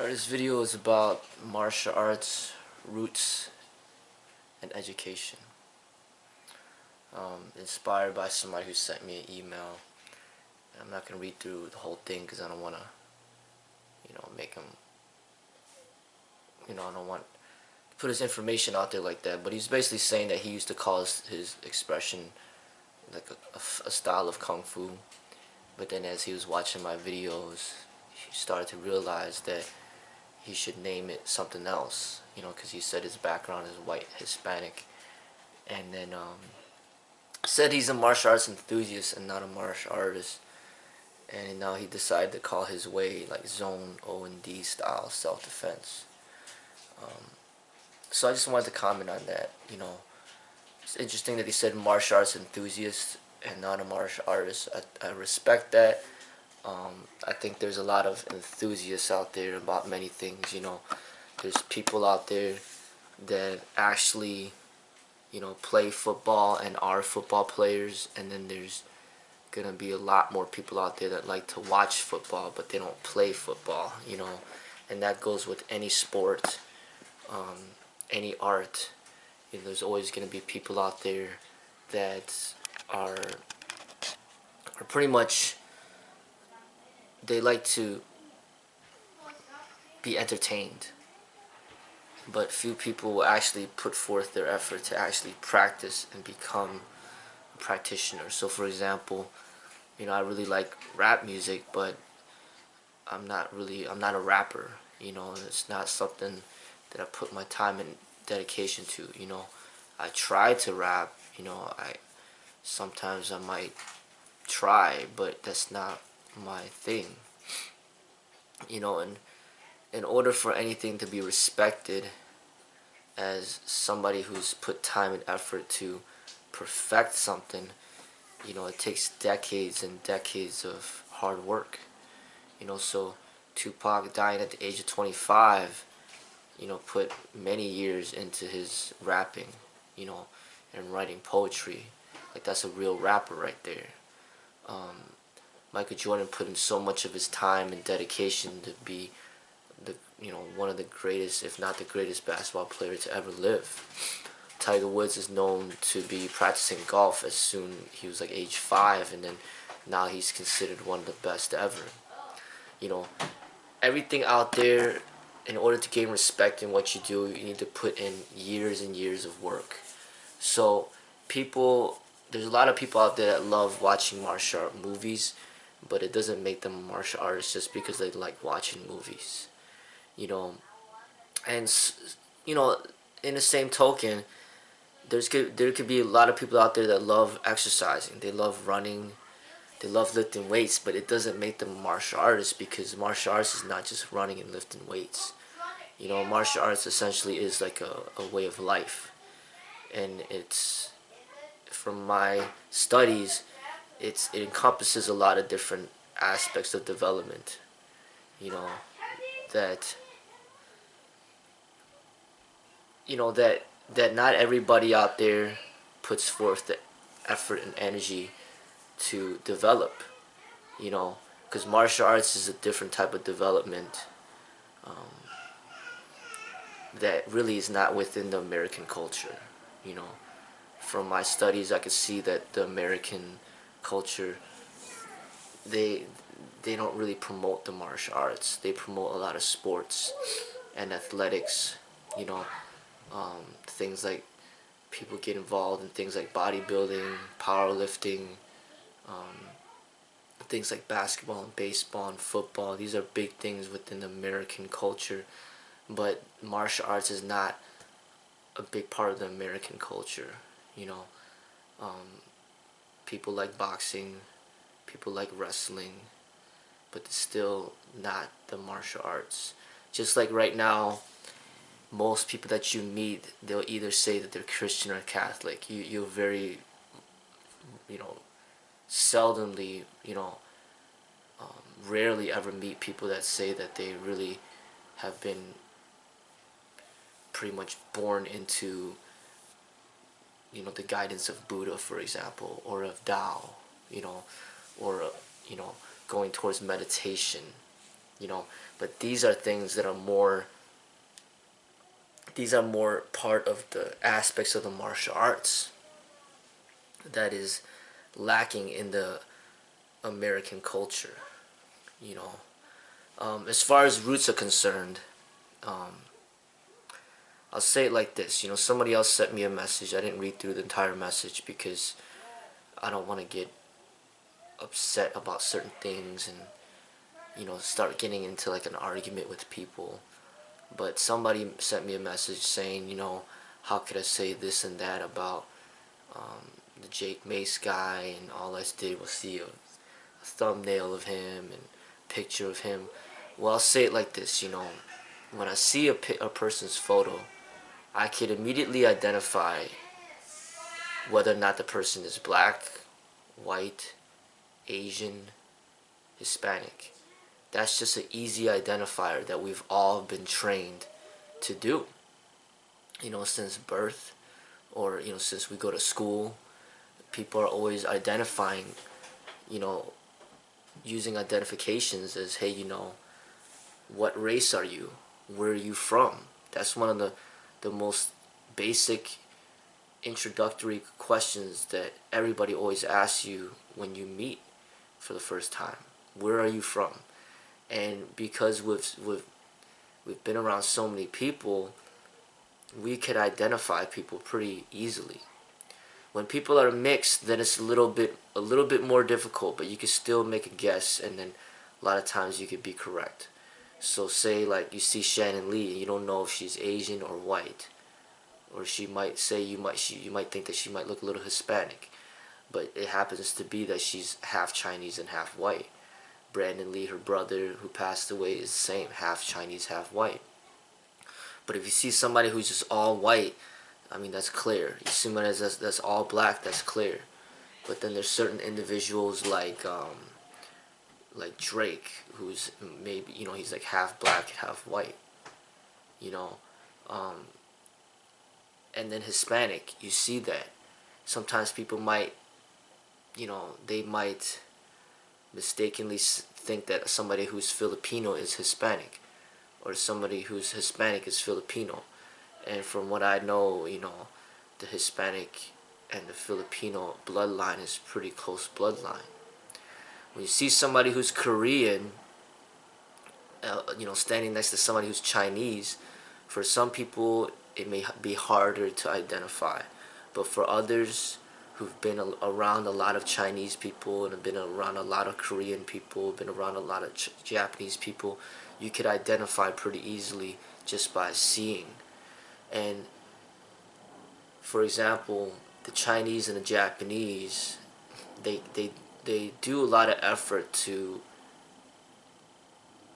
This video is about martial arts, roots, and education. Inspired by somebody who sent me an email. I'm not going to read through the whole thing because I don't want to, make him, I don't want to put his information out there like that. But he's basically saying that he used to call his expression like a style of kung fu. But then as he was watching my videos, he started to realize that he should name it something else, because he said his background is white Hispanic, and then said he's a martial arts enthusiast and not a martial artist, and now he decided to call his way like zone O&D style self-defense. So I just wanted to comment on that. It's interesting that he said martial arts enthusiast and not a martial artist. I respect that. I think there's a lot of enthusiasts out there about many things. There's people out there that actually, play football and are football players, and then there's gonna be a lot more people out there that like to watch football but they don't play football. And that goes with any sport, any art. There's always gonna be people out there that are pretty much, they like to be entertained, but few people will actually put forth their effort to actually practice and become a practitioner. So for example, I really like rap music, but I'm not a rapper. It's not something that I put my time and dedication to. I try to rap. Sometimes I might try, but that's not my thing. And in order for anything to be respected as somebody who's put time and effort to perfect something, it takes decades and decades of hard work. So Tupac dying at the age of 25, put many years into his rapping, and writing poetry. Like, that's a real rapper right there. Michael Jordan put in so much of his time and dedication to be one of the greatest, if not the greatest, basketball player to ever live. Tiger Woods is known to be practicing golf as soon he was like age 5, and then now he's considered one of the best ever. Everything out there, in order to gain respect in what you do, you need to put in years and years of work. So there's a lot of people out there that love watching martial art movies, but it doesn't make them martial artists just because they like watching movies. And in the same token, there could be a lot of people out there that love exercising. They love running, they love lifting weights, but it doesn't make them martial artists, because martial arts is not just running and lifting weights. Martial arts essentially is like a way of life, and it's, from my studies, it encompasses a lot of different aspects of development. That that not everybody out there puts forth the effort and energy to develop. Because martial arts is a different type of development, that really is not within the American culture. From my studies, I could see that the American culture, they don't really promote the martial arts. They promote a lot of sports and athletics. Things like, people get involved in things like bodybuilding, powerlifting, things like basketball and baseball and football. These are big things within the American culture, but martial arts is not a big part of the American culture. People like boxing, people like wrestling, but it's still not the martial arts. Just like right now, most people that you meet, they'll either say that they're Christian or Catholic. You'll very, seldomly, rarely ever meet people that say that they really have been pretty much born into, the guidance of Buddha, for example, or of Tao, or, going towards meditation. you know. But these are things that are more, these are more part of the aspects of the martial arts that is lacking in the American culture, you know. As far as roots are concerned, um, I'll say it like this. You know, somebody else sent me a message. I didn't read through the entire message because I don't want to get upset about certain things and, you know, start getting into like an argument with people. But somebody sent me a message saying, you know, how could I say this and that about the Jake Mace guy, and all I did was see a thumbnail of him and picture of him. Well, I'll say it like this, you know, when I see a person's photo, I could immediately identify whether or not the person is black, white, Asian, Hispanic. That's just an easy identifier that we've all been trained to do, you know, since birth, or, you know, since we go to school. People are always identifying, you know, using identifications as, hey, you know, what race are you? Where are you from? That's one of the most basic introductory questions that everybody always asks you when you meet for the first time. Where are you from? And because we've been around so many people, we could identify people pretty easily. When people are mixed, then it's a little bit more difficult, but you can still make a guess, and then a lot of times you could be correct. So say like you see Shannon Lee, and you don't know if she's Asian or white, or she might say you might think that she might look a little Hispanic, but it happens to be that she's half Chinese and half white. Brandon Lee, her brother who passed away, is the same, half Chinese, half white. But if you see somebody who's just all white, I mean, that's clear. You see somebody that's all black, that's clear. But then there's certain individuals like Drake, who's maybe, you know, he's like half black, half white, you know. And then Hispanic, you see that. Sometimes people might, you know, they might mistakenly think that somebody who's Filipino is Hispanic, or somebody who's Hispanic is Filipino. And from what I know, you know, the Hispanic and the Filipino bloodline is pretty close bloodline. When you see somebody who's Korean, you know, standing next to somebody who's Chinese, for some people it may be harder to identify. But for others who've been around a lot of Chinese people and have been around a lot of Korean people, been around a lot of Japanese people, you could identify pretty easily just by seeing. And for example, the Chinese and the Japanese, they do a lot of effort to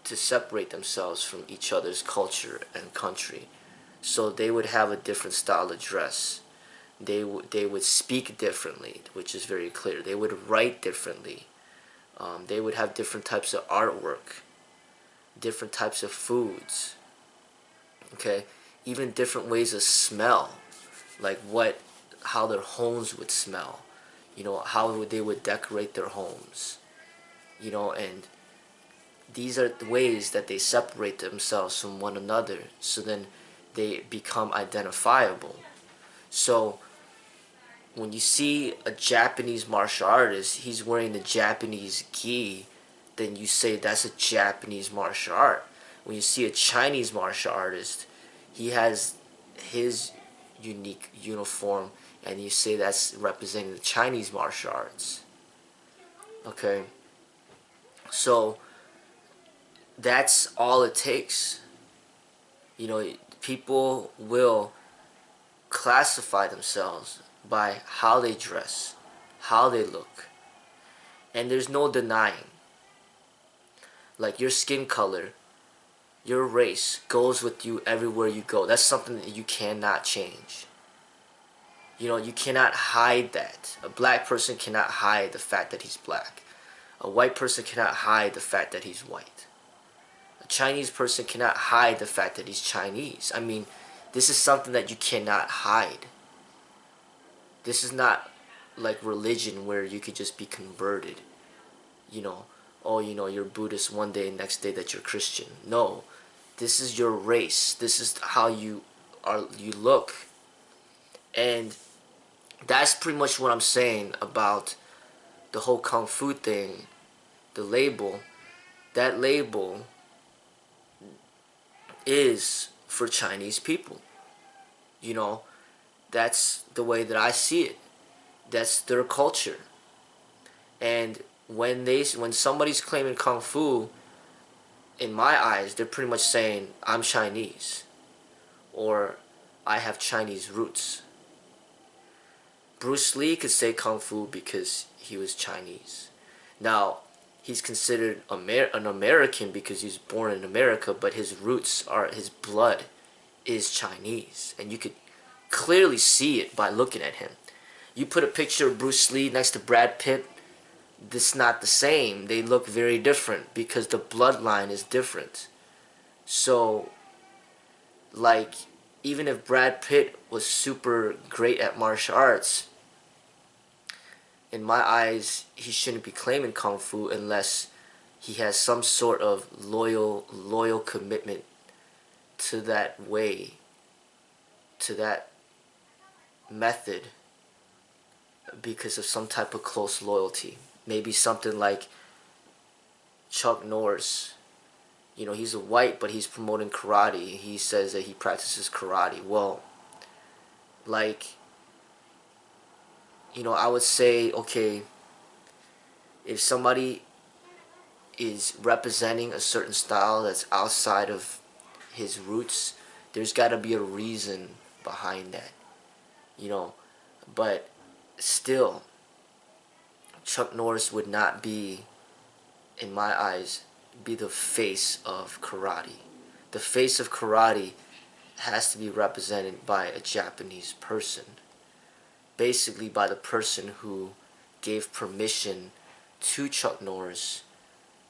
separate themselves from each other's culture and country. So they would have a different style of dress. They would speak differently, which is very clear. They would write differently. They would have different types of artwork, different types of foods. Okay, even different ways of smell, like how their homes would smell. You know, how they would decorate their homes. You know, and these are the ways that they separate themselves from one another. So then they become identifiable. So when you see a Japanese martial artist, he's wearing the Japanese gi, then you say that's a Japanese martial art. When you see a Chinese martial artist, he has his unique uniform, and you say that's representing the Chinese martial arts. Okay? So that's all it takes. You know, people will classify themselves by how they dress, how they look. And there's no denying. Like your skin color, your race goes with you everywhere you go. That's something that you cannot change. You know, you cannot hide that. A black person cannot hide the fact that he's black. A white person cannot hide the fact that he's white. A Chinese person cannot hide the fact that he's Chinese. I mean, this is something that you cannot hide. This is not like religion where you could just be converted, you know, oh, you're Buddhist one day, next day that you're Christian. No, this is your race. This is how you look. And that's pretty much what I'm saying about the whole Kung Fu thing. The label, that label is for Chinese people. You know, that's the way that I see it. That's their culture. And when somebody's claiming Kung Fu, in my eyes, they're pretty much saying, I'm Chinese, or I have Chinese roots. Bruce Lee could say Kung Fu because he was Chinese. Now, he's considered an American because he was born in America, but his roots are, his blood is Chinese. And you could clearly see it by looking at him. You put a picture of Bruce Lee next to Brad Pitt, it's not the same. They look very different because the bloodline is different. So, like, even if Brad Pitt was super great at martial arts, in my eyes, he shouldn't be claiming Kung Fu unless he has some sort of loyal commitment to that way, to that method, because of some type of close loyalty. Maybe something like Chuck Norris. He's a white, but he's promoting karate. He says that he practices karate. Well, like, I would say, okay, if somebody is representing a certain style that's outside of his roots, there's got to be a reason behind that, but still, Chuck Norris would not be, in my eyes, be the face of karate. The face of karate has to be represented by a Japanese person. Basically by the person who gave permission to Chuck Norris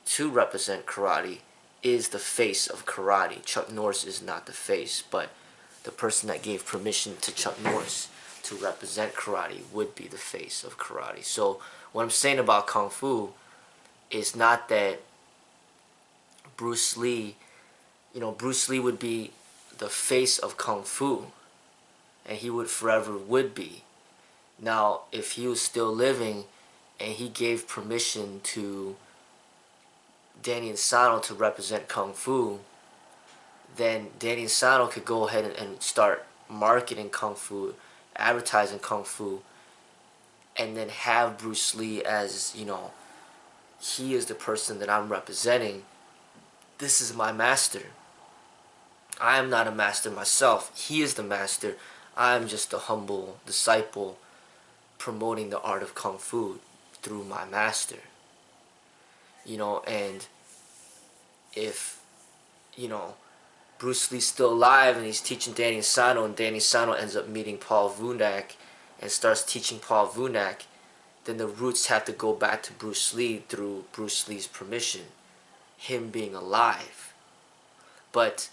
to represent karate is the face of karate. Chuck Norris is not the face, but the person that gave permission to Chuck Norris to represent karate would be the face of karate. So what I'm saying about Kung Fu is not that Bruce Lee would be the face of Kung Fu, and he would forever would be. Now, if he was still living and he gave permission to Danny Insano to represent Kung Fu, then Danny Insano could go ahead and start marketing Kung Fu, advertising Kung Fu, and then have Bruce Lee as, he is the person that I'm representing. This is my master. I am not a master myself. He is the master. I am just a humble disciple promoting the art of Kung Fu through my master. And if, Bruce Lee's still alive and he's teaching Danny Insano, and Danny Insano ends up meeting Paul Vunak and starts teaching Paul Vunak, then the roots have to go back to Bruce Lee through Bruce Lee's permission, him being alive. But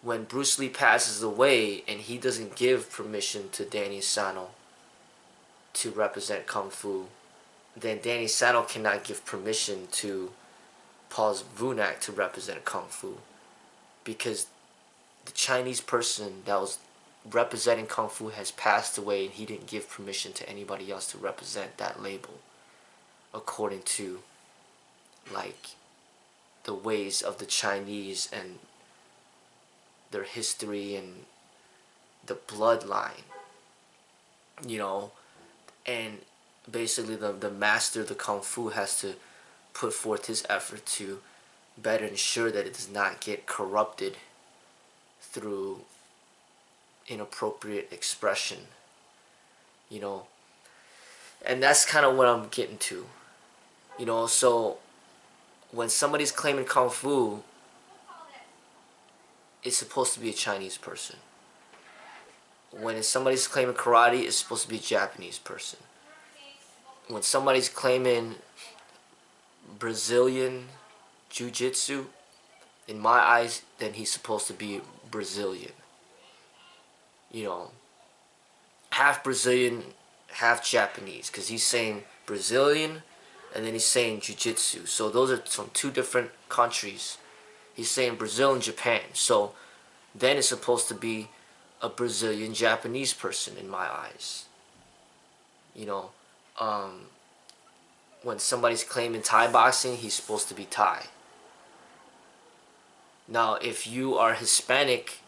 when Bruce Lee passes away and he doesn't give permission to Danny Insano to represent Kung Fu, then Danny Insano cannot give permission to Paul Vunak to represent Kung Fu, because the Chinese person that was representing Kung Fu has passed away and he didn't give permission to anybody else to represent that label according to, like, the ways of the Chinese and their history and the bloodline, and basically the master of the Kung Fu has to put forth his effort to better ensure that it does not get corrupted through inappropriate expression, and that's kind of what I'm getting to, so when somebody's claiming Kung Fu, it's supposed to be a Chinese person. When somebody's claiming karate, it's supposed to be a Japanese person. When somebody's claiming Brazilian jiu-jitsu, in my eyes, then he's supposed to be Brazilian. Half Brazilian, half Japanese, because he's saying Brazilian and then he's saying jiu-jitsu. So those are from two different countries. He's saying Brazil and Japan. So then it's supposed to be a Brazilian Japanese person in my eyes. You know, um, when somebody's claiming Thai boxing, he's supposed to be Thai. Now, if you are Hispanic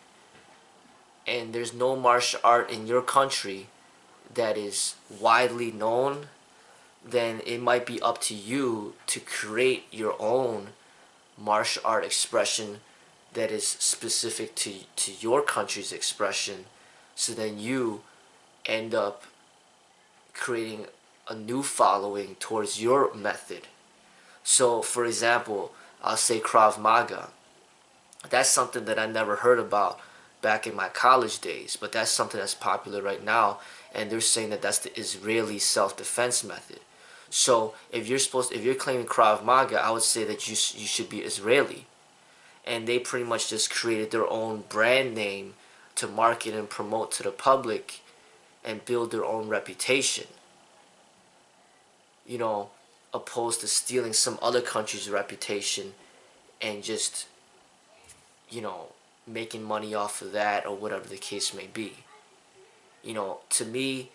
and there's no martial art in your country that is widely known, then it might be up to you to create your own martial art expression that is specific to your country's expression, so then you end up creating a new following towards your method. So for example, I'll say Krav Maga. That's something that I never heard about back in my college days, but that's something that's popular right now, and they're saying that that's the Israeli self-defense method. So if you're claiming Krav Maga, I would say that you should be Israeli, and they pretty much just created their own brand name to market and promote to the public and build their own reputation. You know, opposed to stealing some other country's reputation and just, you know, making money off of that or whatever the case may be. You know, to me,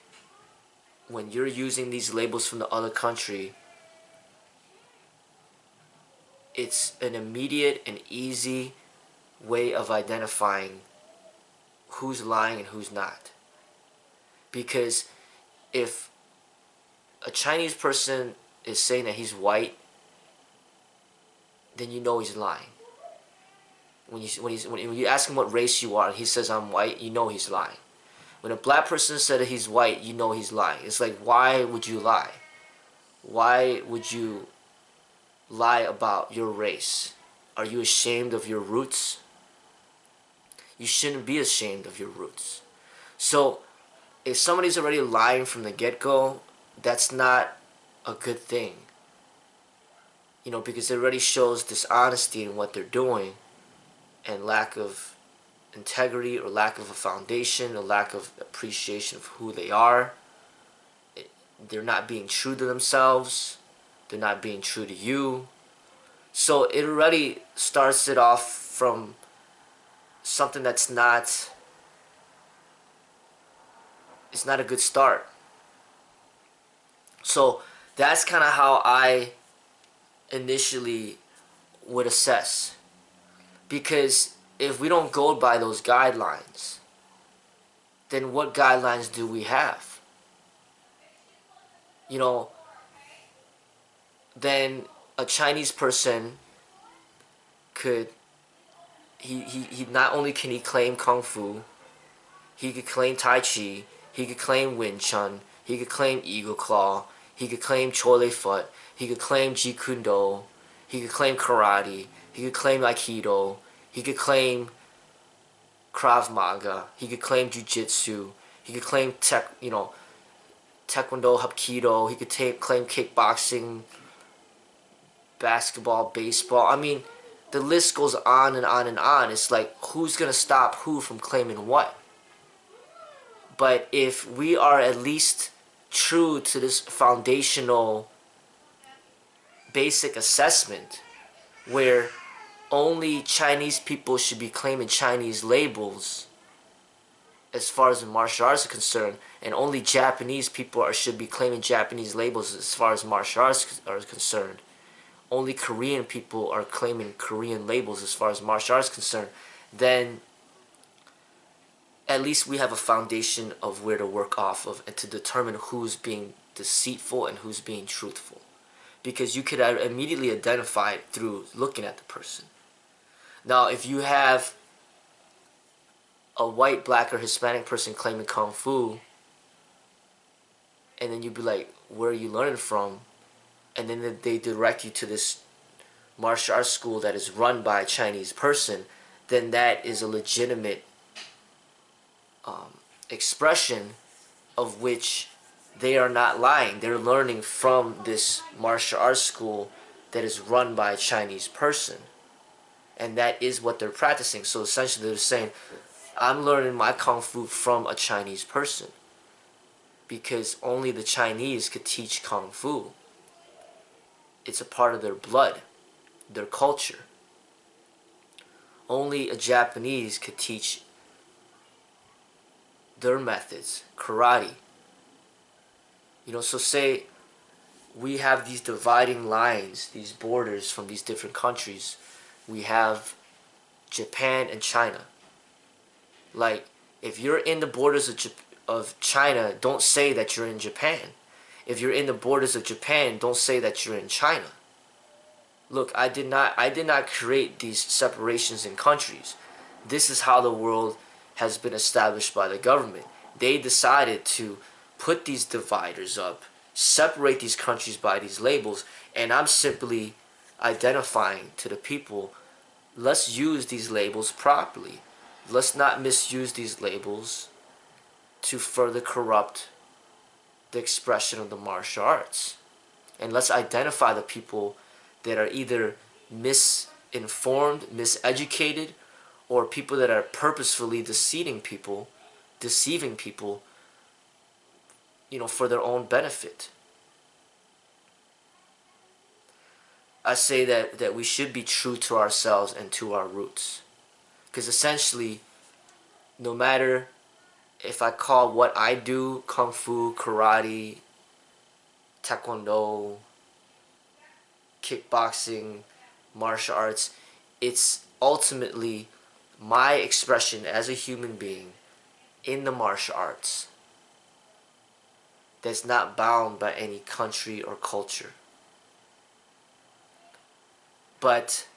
when you're using these labels from the other country, it's an immediate and easy way of identifying who's lying and who's not. Because if a Chinese person is saying that he's white, then you know he's lying. When you ask him what race you are and he says I'm white, you know he's lying. When a black person said that he's white, you know he's lying. It's like, why would you lie? Why would you lie about your race? Are you ashamed of your roots? You shouldn't be ashamed of your roots. So if somebody's already lying from the get-go, that's not a good thing. You know, because it already shows dishonesty in what they're doing and lack of integrity or lack of a foundation or lack of appreciation of who they are. They're not being true to themselves. They're not being true to you. So it already starts it off from something that's not, it's not a good start. So that's kind of how I initially would assess. Because if we don't go by those guidelines, then what guidelines do we have? You know, then a Chinese person could, he not only can he claim Kung Fu, he could claim Tai Chi, he could claim Wing Chun, he could claim Eagle Claw, he could claim Chole Foot, he could claim Jeet Kune Do, he could claim Karate, he could claim Aikido, he could claim Krav Maga, he could claim Jiu-Jitsu, he could claim Taekwondo, Hapkido, he could claim kickboxing, basketball, baseball. I mean, the list goes on and on and on. It's like, who's going to stop who from claiming what? But if we are at least true to this foundational basic assessment where only Chinese people should be claiming Chinese labels as far as the martial arts are concerned, and only Japanese people should be claiming Japanese labels as far as martial arts are concerned. Only Korean people are claiming Korean labels as far as martial arts is concerned, then at least we have a foundation of where to work off of and to determine who's being deceitful and who's being truthful. Because you could immediately identify it through looking at the person. Now, if you have a white, black, or Hispanic person claiming Kung Fu, and then you'd be like, where are you learning from? And then they direct you to this martial arts school that is run by a Chinese person, then that is a legitimate expression of which they are not lying. They're learning from this martial arts school that is run by a Chinese person. And that is what they're practicing. So essentially they're saying, I'm learning my Kung Fu from a Chinese person. Because only the Chinese could teach Kung Fu. It's a part of their blood, their culture. Only a Japanese could teach their methods, karate. So say we have these dividing lines, these borders from these different countries. We have Japan and China. Like, if you're in the borders of China, don't say that you're in Japan. If you're in the borders of Japan, don't say that you're in China. Look, I did not create these separations in countries. This is how the world has been established by the government. They decided to put these dividers up, separate these countries by these labels, and I'm simply identifying to the people, let's use these labels properly. Let's not misuse these labels to further corrupt the expression of the martial arts. And let's identify the people that are either misinformed, miseducated, or people that are purposefully deceiving people, for their own benefit. I say that we should be true to ourselves and to our roots. Because essentially, no matter if I call what I do kung fu, karate, taekwondo, kickboxing, martial arts, it's ultimately my expression as a human being in the martial arts that's not bound by any country or culture. But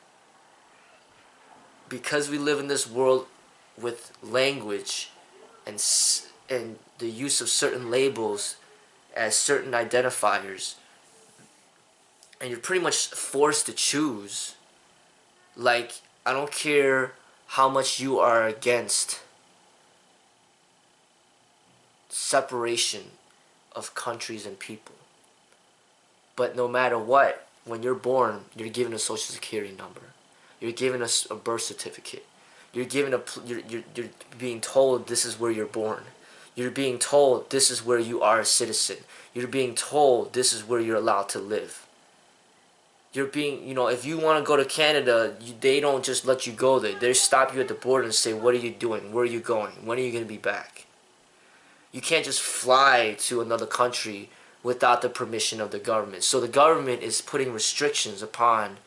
because we live in this world with language and the use of certain labels as certain identifiers, and you're pretty much forced to choose. Like, I don't care how much you are against separation of countries and people, but no matter what, when you're born, you're given a social security number. You're given a birth certificate. You're given you're being told this is where you're born. You're being told this is where you are a citizen. You're being told this is where you're allowed to live. You're being, if you want to go to Canada, they don't just let you go there. They stop you at the border and say, what are you doing? Where are you going? When are you going to be back? You can't just fly to another country without the permission of the government. So the government is putting restrictions upon,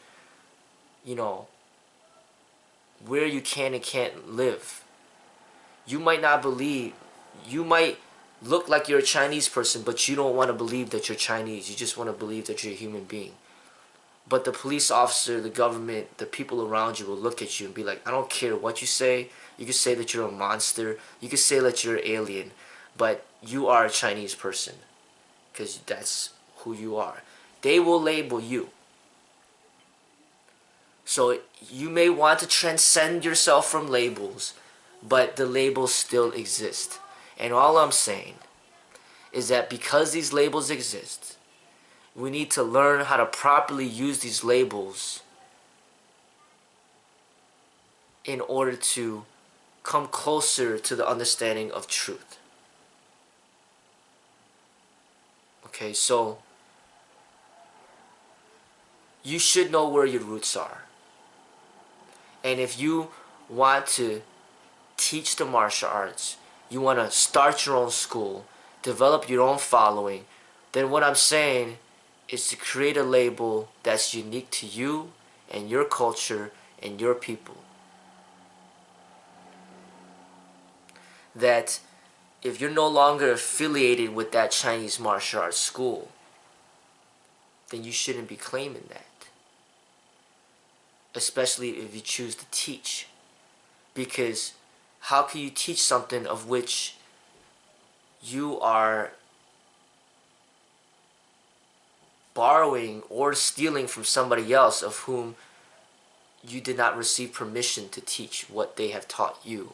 where you can and can't live. You might not believe, you might look like you're a Chinese person, but you don't want to believe that you're Chinese. You just want to believe that you're a human being. But the police officer, the government, the people around you will look at you and be like, I don't care what you say. You can say that you're a monster. You can say that you're an alien. But you are a Chinese person. Because that's who you are. They will label you. So you may want to transcend yourself from labels, but the labels still exist. And all I'm saying is that because these labels exist, we need to learn how to properly use these labels in order to come closer to the understanding of truth. Okay, so you should know where your roots are. And if you want to teach the martial arts, you want to start your own school, develop your own following, then what I'm saying is to create a label that's unique to you and your culture and your people. That if you're no longer affiliated with that Chinese martial arts school, then you shouldn't be claiming that. Especially if you choose to teach. Because how can you teach something of which you are borrowing or stealing from somebody else of whom you did not receive permission to teach what they have taught you?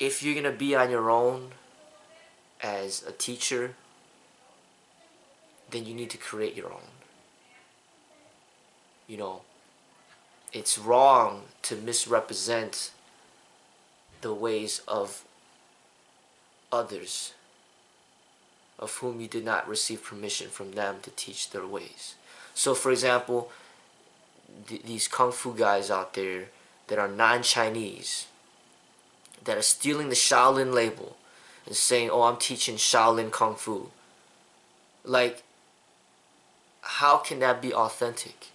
If you're going to be on your own as a teacher, then you need to create your own. It's wrong to misrepresent the ways of others of whom you did not receive permission from them to teach their ways. So for example, these kung fu guys out there that are non-Chinese, that are stealing the Shaolin label and saying, oh, I'm teaching Shaolin kung fu. Like, how can that be authentic?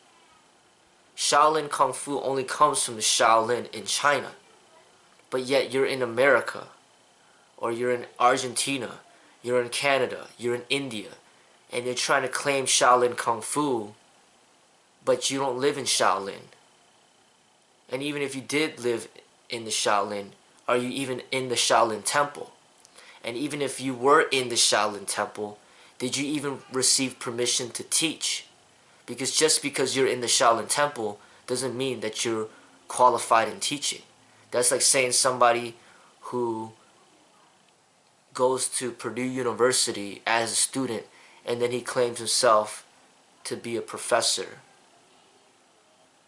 Shaolin kung fu only comes from the Shaolin in China, but yet you're in America, or you're in Argentina, you're in Canada, you're in India, and you're trying to claim Shaolin kung fu, but you don't live in Shaolin. And even if you did live in the Shaolin, are you even in the Shaolin temple? And even if you were in the Shaolin temple, did you even receive permission to teach? Because just because you're in the Shaolin temple doesn't mean that you're qualified in teaching. That's like saying somebody who goes to Purdue University as a student and then he claims himself to be a professor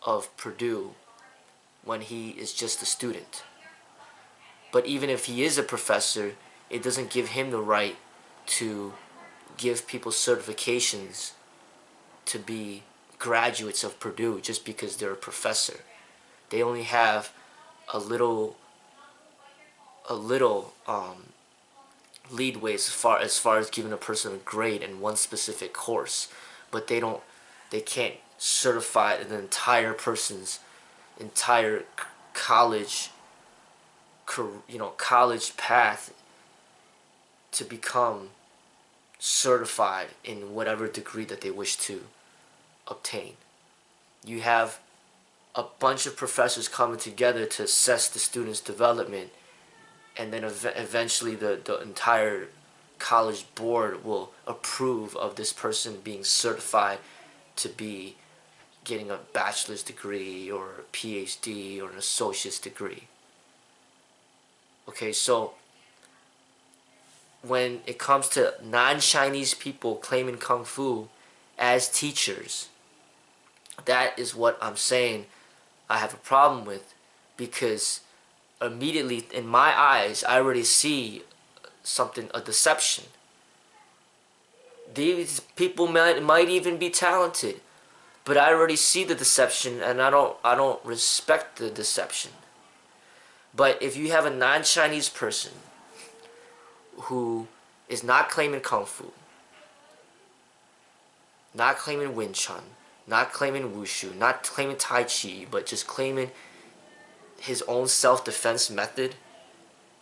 of Purdue when he is just a student. But even if he is a professor, it doesn't give him the right to give people certifications to be graduates of Purdue just because they're a professor. They only have a little leadway as far as giving a person a grade in one specific course, but they can't certify an entire person's entire college college path to become certified in whatever degree that they wish to obtain. You have a bunch of professors coming together to assess the student's development, and then eventually the entire college board will approve of this person being certified to be getting a bachelor's degree or a PhD or an associate's degree. Okay, so when it comes to non-Chinese people claiming Kung Fu as teachers, that is what I'm saying I have a problem with, because immediately in my eyes I already see a deception. These people might even be talented, but I already see the deception, and I don't respect the deception. But if you have a non-Chinese person who is not claiming Kung Fu, not claiming Wing Chun, not claiming Wushu, not claiming Tai Chi, but just claiming his own self-defense method.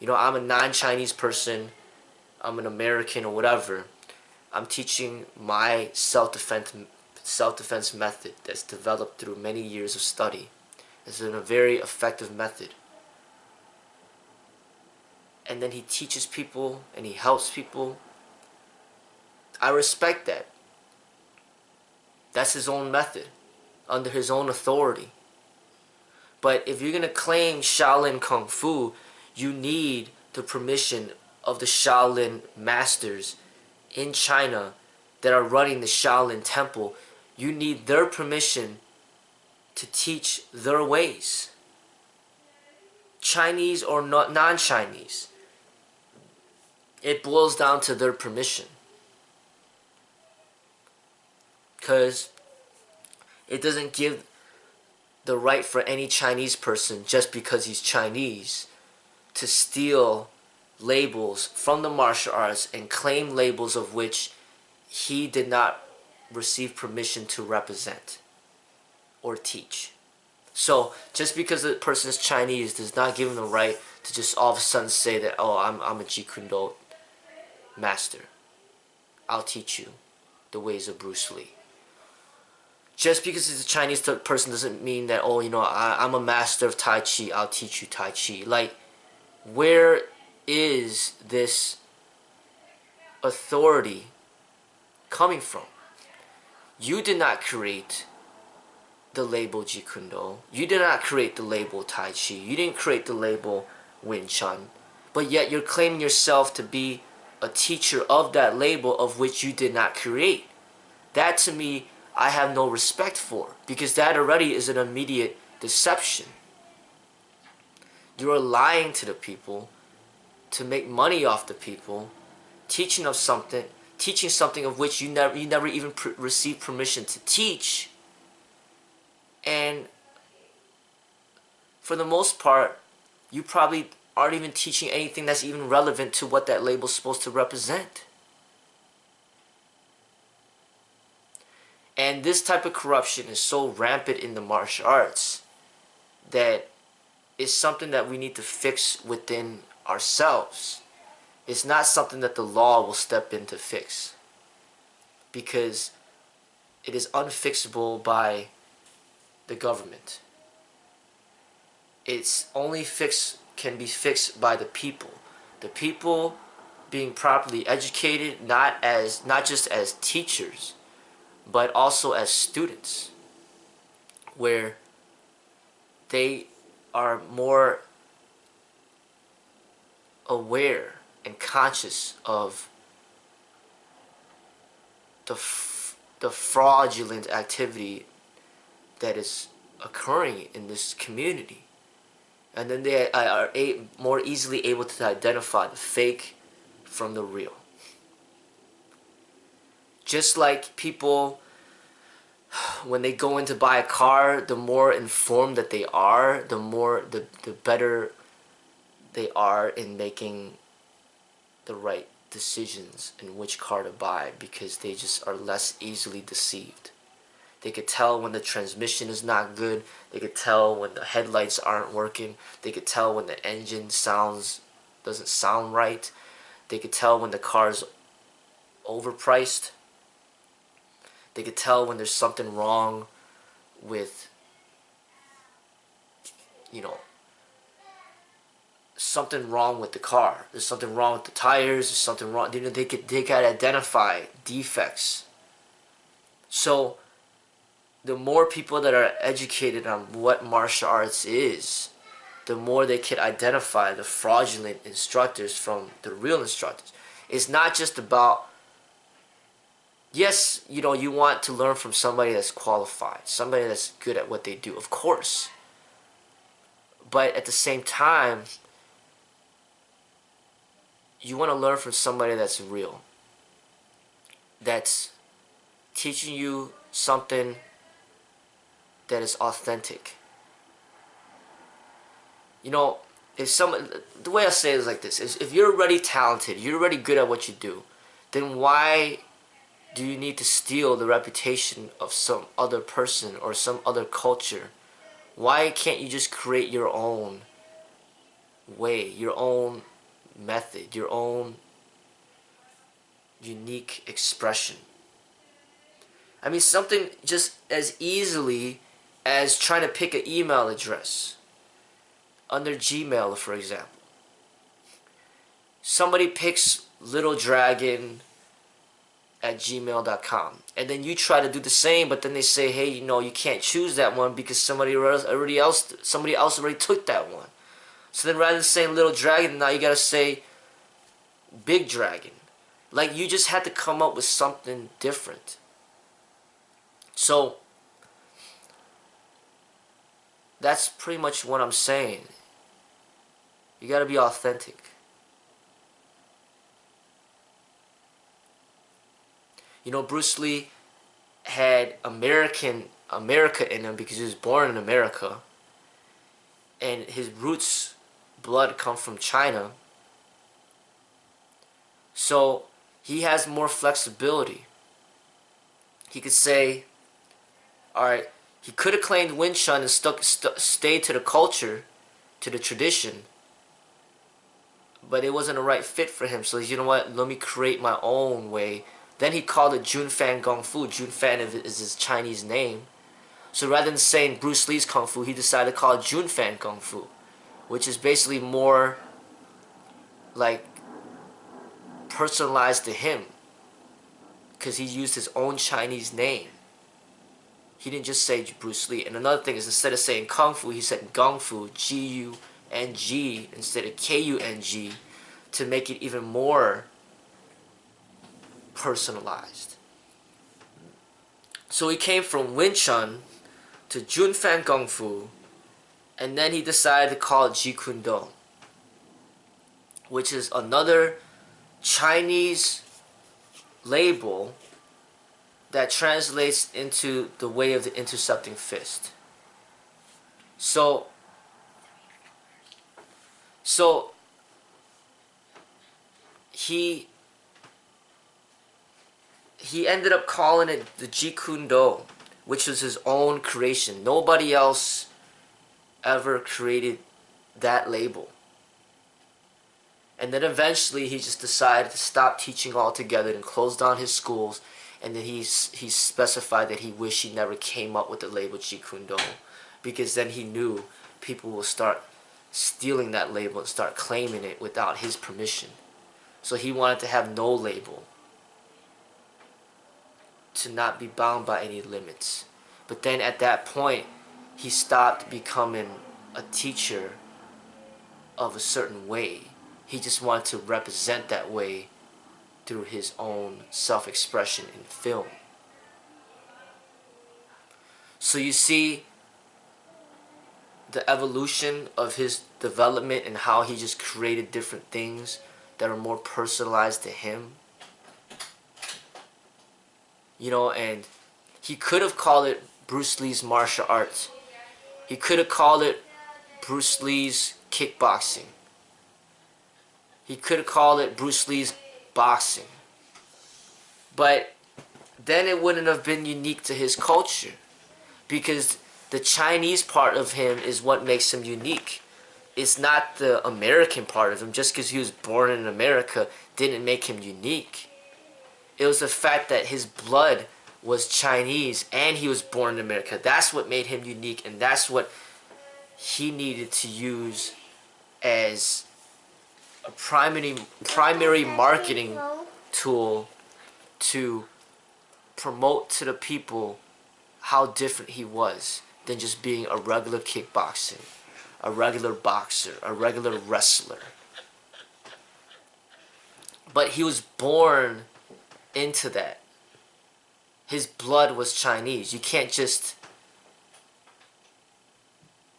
I'm a non-Chinese person, I'm an American or whatever. I'm teaching my self-defense method that's developed through many years of study. It's a very effective method. And then he teaches people and he helps people. I respect that. That's his own method, under his own authority. But if you're going to claim Shaolin Kung Fu, you need the permission of the Shaolin masters in China that are running the Shaolin temple. You need their permission to teach their ways. Chinese or non-Chinese. It boils down to their permission. Because it doesn't give the right for any Chinese person, just because he's Chinese, to steal labels from the martial arts and claim labels of which he did not receive permission to represent or teach. So just because the person is Chinese does not give him the right to just all of a sudden say that, oh, I'm a Jeet Kune Do master. I'll teach you the ways of Bruce Lee. Just because it's a Chinese person doesn't mean that, oh, I'm a master of Tai Chi, I'll teach you Tai Chi. Like, where is this authority coming from? You did not create the label Jeet Kune Do. You did not create the label Tai Chi. You didn't create the label Wing Chun. But yet you're claiming yourself to be a teacher of that label of which you did not create. That, to me, I have no respect for, because that already is an immediate deception. You are lying to the people to make money off the people, teaching of something teaching something of which you never even received permission to teach. And for the most part, you probably aren't even teaching anything that's even relevant to what that label's supposed to represent. And this type of corruption is so rampant in the martial arts that it's something that we need to fix within ourselves. It's not something that the law will step in to fix, because it is unfixable by the government. It's only can be fixed by the people. The people being properly educated, not just as teachers, but also as students, where they are more aware and conscious of the fraudulent activity that is occurring in this community. And then they are more easily able to identify the fake from the real. Just like people, when they go in to buy a car, the more informed that they are, the better they are in making the right decisions in which car to buy, because they just are less easily deceived. They could tell when the transmission is not good. They could tell when the headlights aren't working. They could tell when the engine doesn't sound right. They could tell when the car's overpriced. They could tell when there's something wrong with, something wrong with the car. There's something wrong with the tires. There's something wrong. They could identify defects. So the more people that are educated on what martial arts is, the more they can identify the fraudulent instructors from the real instructors. It's not just about, yes, you want to learn from somebody that's qualified, somebody that's good at what they do, of course. But at the same time, you want to learn from somebody that's real, that's teaching you something that is authentic. The way I say it is like this: if you're already talented, you're already good at what you do, then why do you need to steal the reputation of some other person or some other culture? Why can't you just create your own way, your own method, your own unique expression? I mean, something just as easily as trying to pick an email address under Gmail, for example. Somebody picks Little Dragon at gmail.com, and then you try to do the same, but then they say, hey, you can't choose that one because somebody else already took that one. So then rather than saying Little Dragon, now you gotta say Big Dragon. Like, you just had to come up with something different. So that's pretty much what I'm saying. You gotta be authentic. Bruce Lee had America in him because he was born in America, and his roots blood come from China. So he has more flexibility. He could say, alright, he could have claimed Wing Chun and stayed to the culture, to the tradition, but it wasn't a right fit for him. So you know what, let me create my own way. Then he called it Jun Fan Kung Fu. Jun Fan is his Chinese name. So rather than saying Bruce Lee's Kung Fu, he decided to call it Jun Fan Kung Fu, which is basically more like personalized to him, because he used his own Chinese name. He didn't just say Bruce Lee. And another thing is, instead of saying Kung Fu, he said Gung Fu, G-U-N-G, instead of K-U-N-G, to make it even more personalized. So he came from Wing Chun to Jun Fan Kung Fu, and then he decided to call it Jeet Kune Do, which is another Chinese label that translates into the way of the intercepting fist. So he ended up calling it the Jeet Kune Do, which was his own creation. Nobody else ever created that label. And then eventually he just decided to stop teaching altogether and close down his schools. And then he specified that he wished he never came up with the label Jeet Kune Do, because then he knew people will start stealing that label and start claiming it without his permission. So he wanted to have no label, to not be bound by any limits. But then at that point, he stopped becoming a teacher of a certain way. He just wanted to represent that way through his own self-expression in film. So you see the evolution of his development and how he just created different things that are more personalized to him. You know, and he could have called it Bruce Lee's martial arts. He could have called it Bruce Lee's kickboxing. He could have called it Bruce Lee's boxing. But then it wouldn't have been unique to his culture, because the Chinese part of him is what makes him unique. It's not the American part of him. Just because he was born in America didn't make him unique. It was the fact that his blood was Chinese and he was born in America. That's what made him unique, and that's what he needed to use as a primary marketing tool to promote to the people how different he was than just being a regular kickboxer, a regular boxer, a regular wrestler. But he was born into that. His blood was Chinese. You can't just...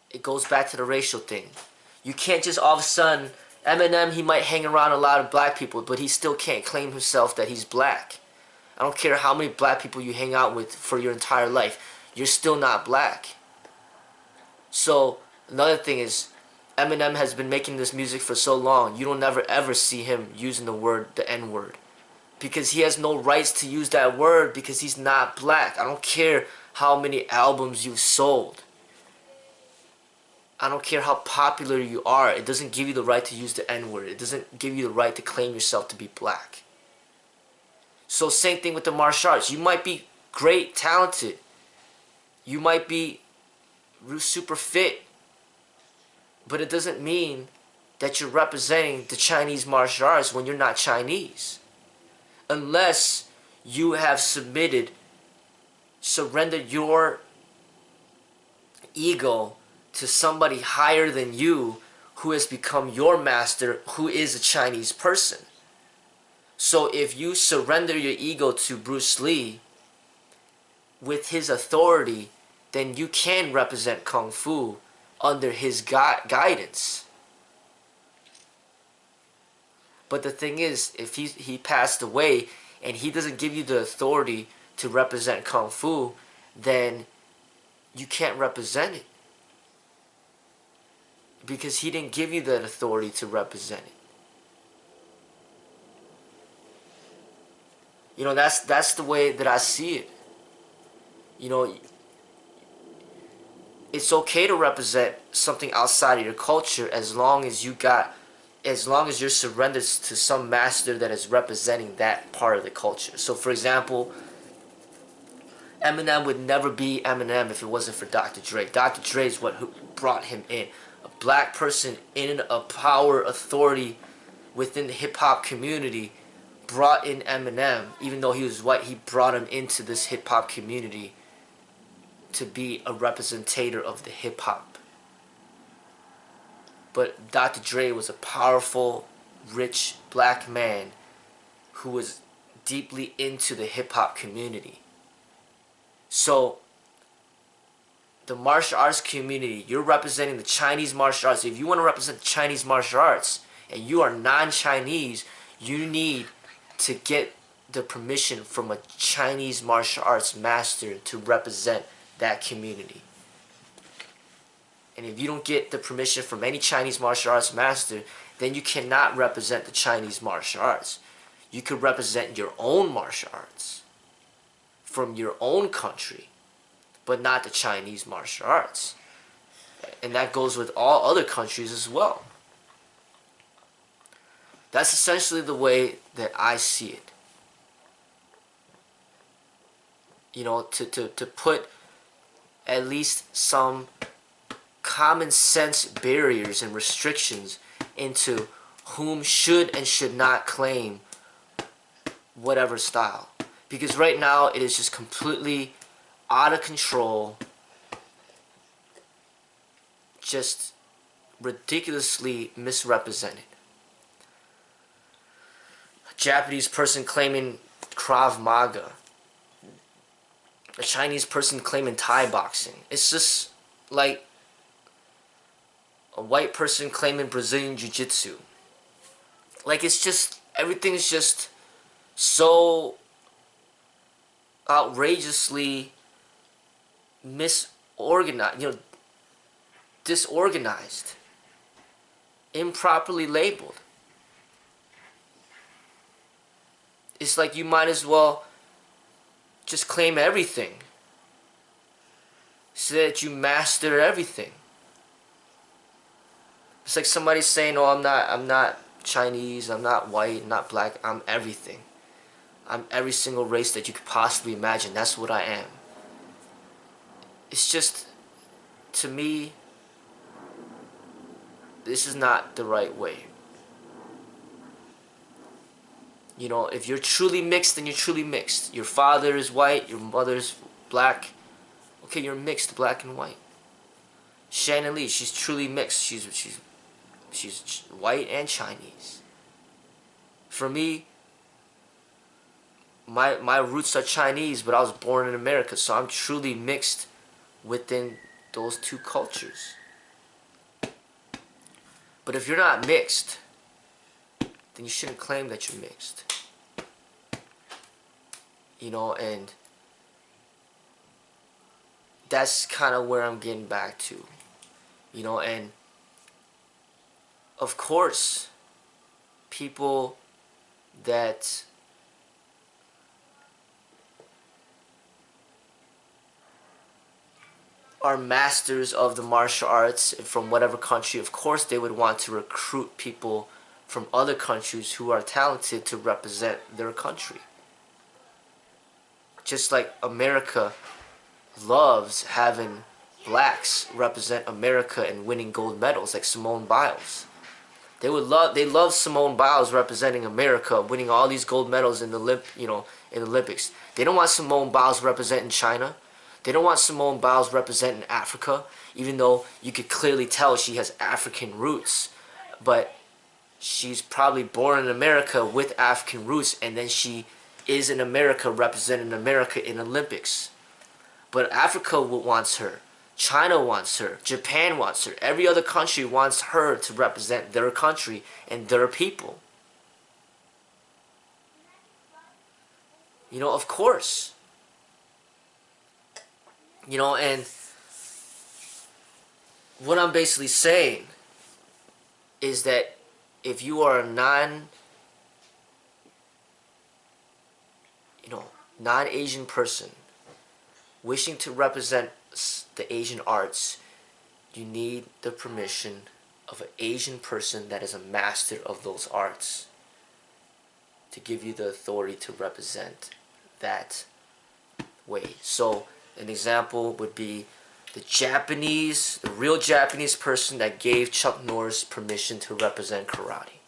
It goes back to the racial thing. You can't just all of a sudden... Eminem, he might hang around a lot of black people, but he still can't claim himself that he's black. I don't care how many black people you hang out with for your entire life. You're still not black. So, another thing is, Eminem has been making this music for so long, you don't never ever see him using the N-word. Because he has no rights to use that word, because he's not black. I don't care how many albums you've sold. I don't care how popular you are. It doesn't give you the right to use the N-word. It doesn't give you the right to claim yourself to be black. So same thing with the martial arts. You might be great, talented. You might be super fit. But it doesn't mean that you're representing the Chinese martial arts when you're not Chinese. Unless you have surrendered your ego to somebody higher than you, who has become your master, who is a Chinese person. So if you surrender your ego to Bruce Lee with his authority, then you can represent Kung Fu under his guidance. But the thing is, if he passed away and he doesn't give you the authority to represent Kung Fu, then you can't represent it. Because he didn't give you that authority to represent it. You know, that's the way that I see it. You know, it's okay to represent something outside of your culture as long as you're surrendered to some master that is representing that part of the culture. So for example, Eminem would never be Eminem if it wasn't for Dr. Dre. Dr. Dre is who brought him in. A black person in a power authority within the hip-hop community brought in Eminem. Even though he was white, he brought him into this hip-hop community to be a representative of the hip-hop. But Dr. Dre was a powerful, rich black man who was deeply into the hip-hop community. So the martial arts community, you're representing the Chinese martial arts. If you want to represent the Chinese martial arts and you are non-Chinese, you need to get the permission from a Chinese martial arts master to represent that community. And if you don't get the permission from any Chinese martial arts master, then you cannot represent the Chinese martial arts. You could represent your own martial arts from your own country, but not the Chinese martial arts. And that goes with all other countries as well. That's essentially the way that I see it. You know, to put at least some common sense barriers and restrictions into whom should and should not claim whatever style. Because right now it is just completely out of control, just ridiculously misrepresented. A Japanese person claiming Krav Maga, a Chinese person claiming Thai boxing. It's just like a white person claiming Brazilian Jiu-Jitsu. Like, it's just, everything's just so outrageously misorganized, disorganized, improperly labeled. It's like you might as well just claim everything so that you master everything. It's like somebody saying, "Oh, I'm not Chinese, I'm not white, I'm not black, I'm everything. I'm every single race that you could possibly imagine. That's what I am." It's just, to me, this is not the right way. You know, if you're truly mixed, then you're truly mixed. Your father is white, your mother's black. Okay, you're mixed, black and white. Shannon Lee, she's truly mixed. She's white and Chinese. For me, my roots are Chinese, but I was born in America, so I'm truly mixed within those two cultures. But if you're not mixed, then you shouldn't claim that you're mixed. You know, and that's kind of where I'm getting back to. You know, and of course, people that are masters of the martial arts from whatever country, of course they would want to recruit people from other countries who are talented to represent their country. Just like America loves having blacks represent America and winning gold medals, like Simone Biles. They love Simone Biles representing America, winning all these gold medals in the Olympics. They don't want Simone Biles representing China. They don't want Simone Biles representing Africa, even though you could clearly tell she has African roots. But she's probably born in America with African roots, and then she is in America representing America in Olympics. But Africa wants her. China wants her. Japan wants her. Every other country wants her to represent their country and their people. You know, of course. You know, and what I'm basically saying is that if you are a non-Asian person wishing to represent the Asian arts, you need the permission of an Asian person that is a master of those arts to give you the authority to represent that way. So an example would be the real Japanese person that gave Chuck Norris permission to represent karate.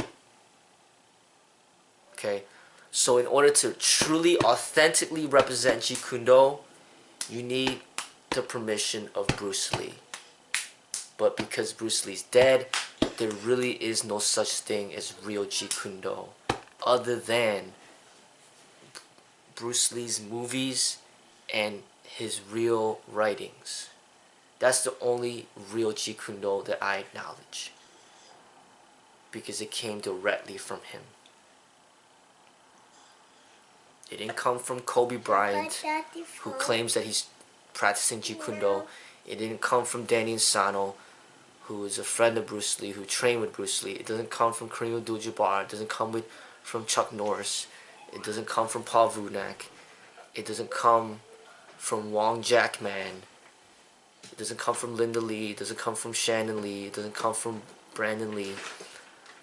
Okay, so in order to truly, authentically represent Jeet Kune Do, you need the permission of Bruce Lee. But because Bruce Lee's dead, there really is no such thing as real Jeet Kune Do, other than Bruce Lee's movies and his real writings. That's the only real Jeet Kune Do that I acknowledge, because it came directly from him. It didn't come from Kobe Bryant, who claims that he's practicing Jeet Kune Do. It didn't come from Danny Insano, who is a friend of Bruce Lee, who trained with Bruce Lee. It doesn't come from Kareem Abdul-Jabbar. It doesn't come from Chuck Norris. It doesn't come from Paul Vunak. It doesn't come from Wong Jackman. It doesn't come from Linda Lee. It doesn't come from Shannon Lee. It doesn't come from Brandon Lee.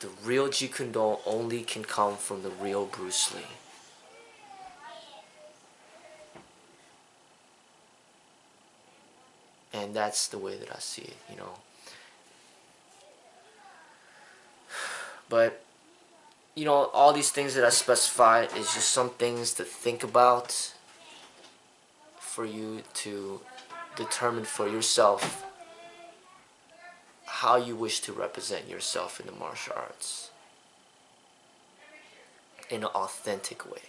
The real Jeet Kune Do only can come from the real Bruce Lee. And that's the way that I see it, you know. But, you know, all these things that I specified is just some things to think about for you to determine for yourself how you wish to represent yourself in the martial arts in an authentic way.